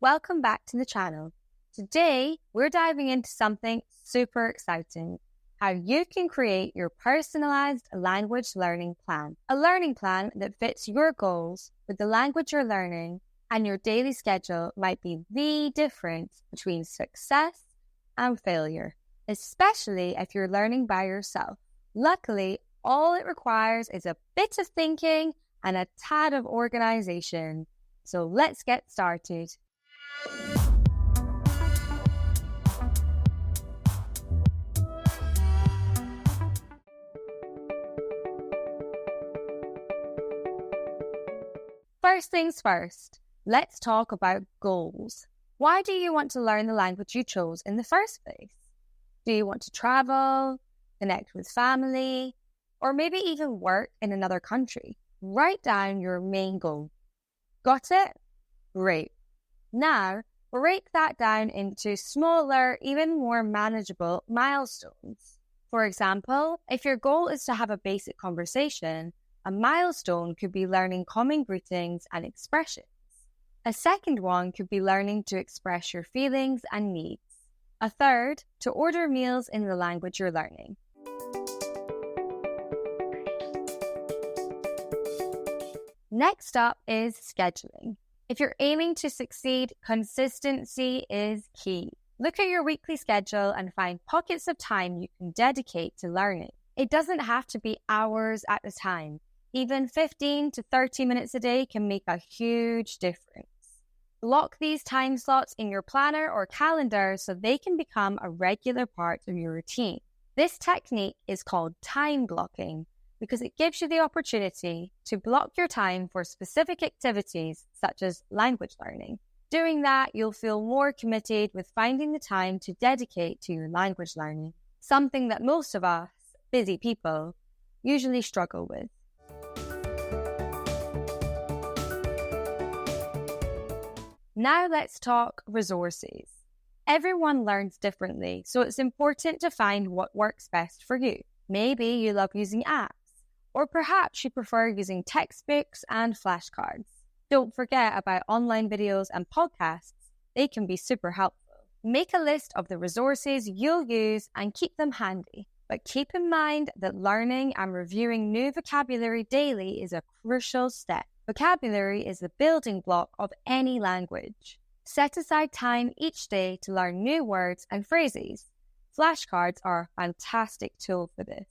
Welcome back to the channel. Today, we're diving into something super exciting: how you can create your personalized language learning plan. A learning plan that fits your goals with the language you're learning, and your daily schedule might be the difference between success and failure, especially if you're learning by yourself. Luckily, all it requires is a bit of thinking and a tad of organization. So let's get started. First things first, let's talk about goals. Why do you want to learn the language you chose in the first place? Do you want to travel, connect with family, or maybe even work in another country? Write down your main goal. Got it? Great. Now, break that down into smaller, even more manageable milestones. For example, if your goal is to have a basic conversation, a milestone could be learning common greetings and expressions. A second one could be learning to express your feelings and needs. A third, to order meals in the language you're learning. Next up is scheduling. If you're aiming to succeed, consistency is key. Look at your weekly schedule and find pockets of time you can dedicate to learning. It doesn't have to be hours at a time. Even 15 to 30 minutes a day can make a huge difference. Block these time slots in your planner or calendar so they can become a regular part of your routine. This technique is called time blocking because it gives you the opportunity to block your time for specific activities such as language learning. Doing that, you'll feel more committed with finding the time to dedicate to your language learning, something that most of us, busy people, usually struggle with. Now let's talk resources. Everyone learns differently, so it's important to find what works best for you. Maybe you love using apps, or perhaps you prefer using textbooks and flashcards. Don't forget about online videos and podcasts. They can be super helpful. Make a list of the resources you'll use and keep them handy. But keep in mind that learning and reviewing new vocabulary daily is a crucial step. Vocabulary is the building block of any language. Set aside time each day to learn new words and phrases. Flashcards are a fantastic tool for this.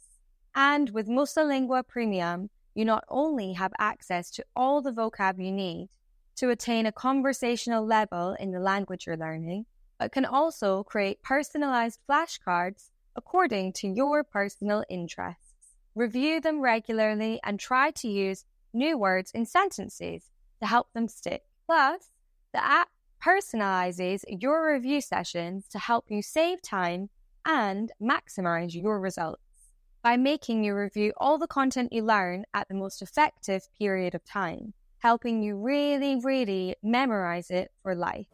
And with Mosalingua Premium, you not only have access to all the vocab you need to attain a conversational level in the language you're learning, but can also create personalized flashcards according to your personal interests. Review them regularly and try to use new words in sentences to help them stick. Plus, the app personalizes your review sessions to help you save time and maximize your results by making you review all the content you learn at the most effective period of time, helping you really memorize it for life.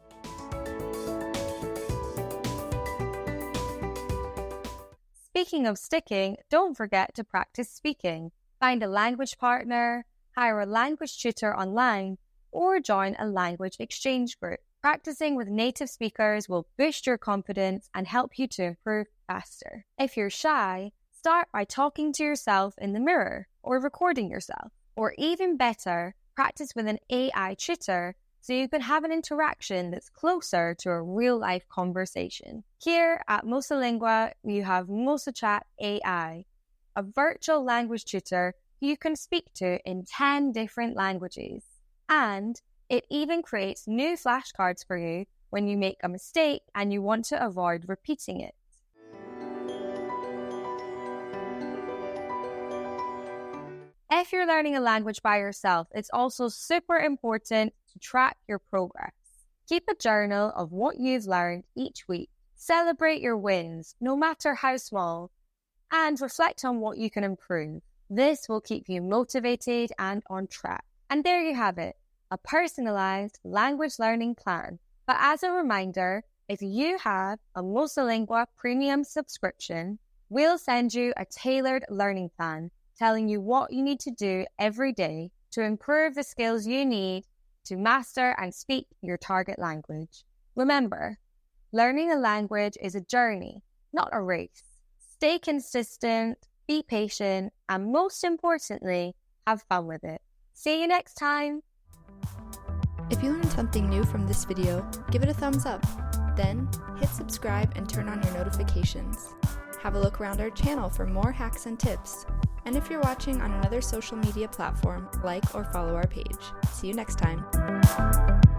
Speaking of sticking, don't forget to practice speaking. Find a language partner, hire a language tutor online, or join a language exchange group. Practicing with native speakers will boost your confidence and help you to improve faster. If you're shy, start by talking to yourself in the mirror or recording yourself. Or even better, practice with an AI tutor so you can have an interaction that's closer to a real-life conversation. Here at Mosalingua, you have MosaChat AI, a virtual language tutor you can speak to in 10 different languages. And it even creates new flashcards for you when you make a mistake and you want to avoid repeating it. If you're learning a language by yourself, it's also super important to track your progress. Keep a journal of what you've learned each week. Celebrate your wins, no matter how small, and reflect on what you can improve. This will keep you motivated and on track. And there you have it, a personalized language learning plan. But as a reminder, if you have a Mosalingua Premium subscription, we'll send you a tailored learning plan telling you what you need to do every day to improve the skills you need to master and speak your target language. Remember, learning a language is a journey, not a race. Stay consistent, be patient, and most importantly, have fun with it. See you next time! If you learned something new from this video, give it a thumbs up. Then, hit subscribe and turn on your notifications. Have a look around our channel for more hacks and tips. And if you're watching on another social media platform, like or follow our page. See you next time.